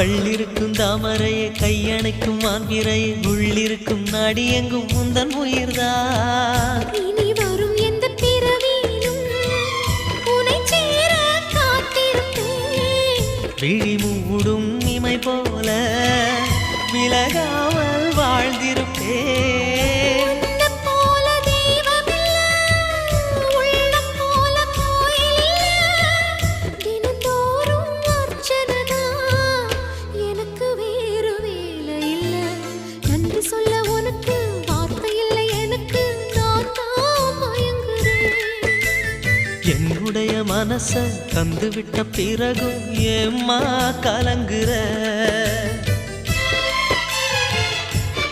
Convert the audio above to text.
கள்ளிருக்கும் தாமரையை கையணைக்கும் மான்பிரையை உள்ளிருக்கும் நாடி எங்கும் முந்தன் உயிர்தான் இனி வரும் எந்த பிறவியிலும் உன்னை சேர காத்திருப்பேன் விழி மூடும் இமை போல விலகாமல் வாழ்ந்திருப்பேன் உன்னைப் போல தெய்வமில்லை, உள்ளம் போல கோயில் இல்லை. தினந்தோறும் அர்ச்சனைதான், எனக்கு வேறு வேலை இல்லை. நன்றி சொல்ல உனக்கு வார்த்தை இல்லை எனக்கு, நான் தான் மயங்குறேன். என்னுடைய மனச தந்துவிட்ட பிறகும் ஏம்மா கலங்குற